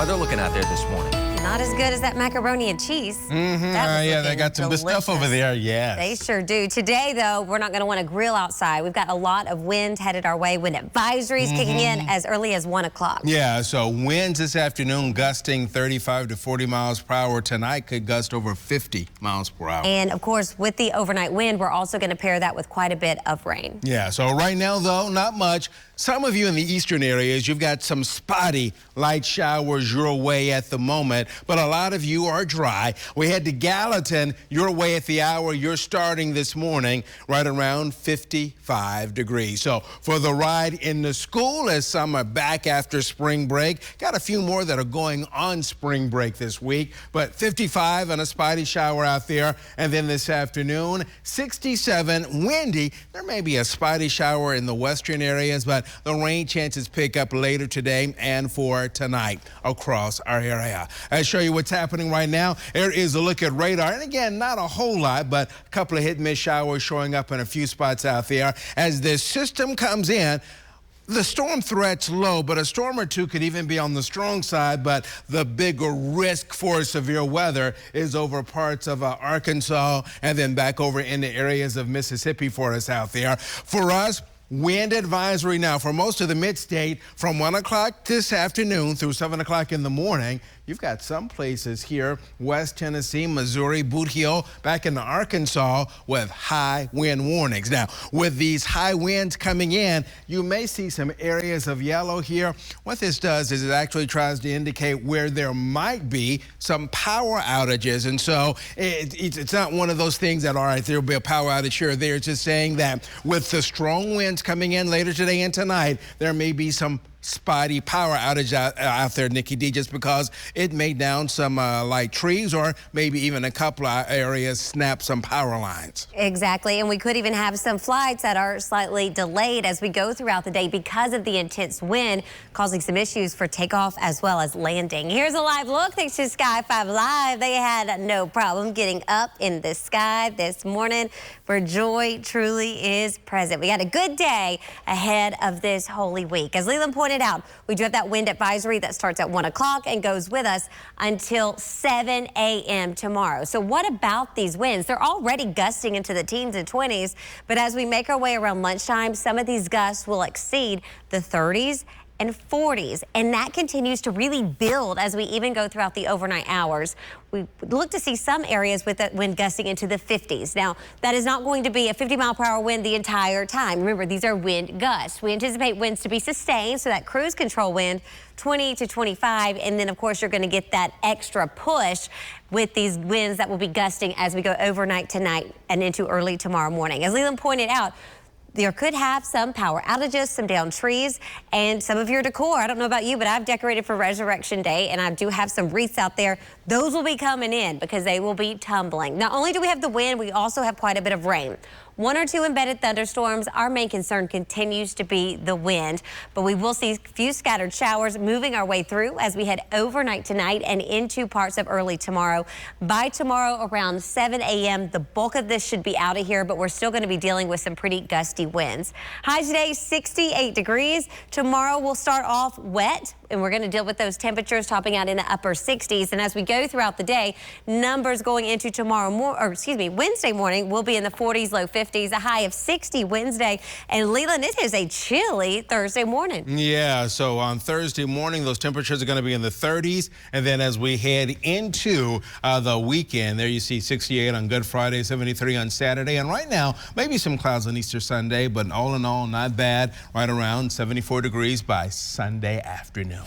weather looking out there this morning? Not as good as that macaroni and cheese. Yeah, they got some good stuff over there, yes. They sure do. Today, though, we're not going to want to grill outside. We've got a lot of wind headed our way. Wind advisories kicking in as early as 1 o'clock. Yeah, so winds this afternoon gusting 35 to 40 miles per hour. Tonight could gust over 50 miles per hour. And, of course, with the overnight wind, we're also going to pair that with quite a bit of rain. Yeah, so right now, though, not much. Some of you in the eastern areas, you've got some spotty light showers your way at the moment, but a lot of you are dry. We head to Gallatin your way at the hour you're starting this morning, right around 55 degrees. So for the ride into school, as some are back after spring break, got a few more that are going on spring break this week, but 55 and a spotty shower out there. And then this afternoon, 67, windy. There may be a spotty shower in the western areas, but the rain chances pick up later today and for tonight across our area. I'll show you what's happening right now. There is a look at radar. And again, not a whole lot, but a couple of hit-and-miss showers showing up in a few spots out there. As this system comes in, the storm threat's low, but a storm or two could even be on the strong side. But the bigger risk for severe weather is over parts of Arkansas and then back over into areas of Mississippi for us out there. For us, wind advisory now for most of the mid-state from 1 o'clock this afternoon through 7 o'clock in the morning. You've got some places here, West Tennessee, Missouri, Boot Hill, back into Arkansas with high wind warnings. Now, with these high winds coming in, you may see some areas of yellow here. What this does is it actually tries to indicate where there might be some power outages. And so it's not one of those things that, all right, there'll be a power outage here or there. It's just saying that with the strong winds coming in later today and tonight, there may be some spotty power outage out there, Nikki D, just because it may down some light trees or maybe even a couple of areas snap some power lines. Exactly, and we could even have some flights that are slightly delayed as we go throughout the day because of the intense wind, causing some issues for takeoff as well as landing. Here's a live look thanks to Sky 5 Live. They had no problem getting up in the sky this morning, where joy truly is present. We got a good day ahead of this Holy Week. As Leland pointed out, we do have that wind advisory that starts at 1 o'clock and goes with us until 7 a.m. tomorrow. So what about these winds? They're already gusting into the teens and 20s, but as we make our way around lunchtime, some of these gusts will exceed the 30s and 40s, and that continues to really build as we even go throughout the overnight hours. We look to see some areas with that wind gusting into the 50s. Now, that is not going to be a 50-mile-per-hour wind the entire time. Remember, these are wind gusts. We anticipate winds to be sustained, so that cruise control wind, 20 to 25, and then, of course, you're going to get that extra push with these winds that will be gusting as we go overnight tonight and into early tomorrow morning. As Leland pointed out, there could have some power outages, some downed trees, and some of your decor. I don't know about you, but I've decorated for Resurrection Day, and I do have some wreaths out there. Those will be coming in because they will be tumbling. Not only do we have the wind, we also have quite a bit of rain. 1 or 2 embedded thunderstorms. Our main concern continues to be the wind, but we will see a few scattered showers moving our way through as we head overnight tonight and into parts of early tomorrow. By tomorrow around 7 a.m., the bulk of this should be out of here, but we're still going to be dealing with some pretty gusty winds. High today, 68 degrees. Tomorrow we'll start off wet, and we're going to deal with those temperatures topping out in the upper 60s. And as we go throughout the day, numbers going into Wednesday morning will be in the 40s, low 50s, a high of 60 Wednesday. And Leland, it is a chilly Thursday morning. Yeah, so on Thursday morning, those temperatures are going to be in the 30s. And then as we head into the weekend, there you see 68 on Good Friday, 73 on Saturday. And right now, maybe some clouds on Easter Sunday, but all in all, not bad. Right around 74 degrees by Sunday afternoon.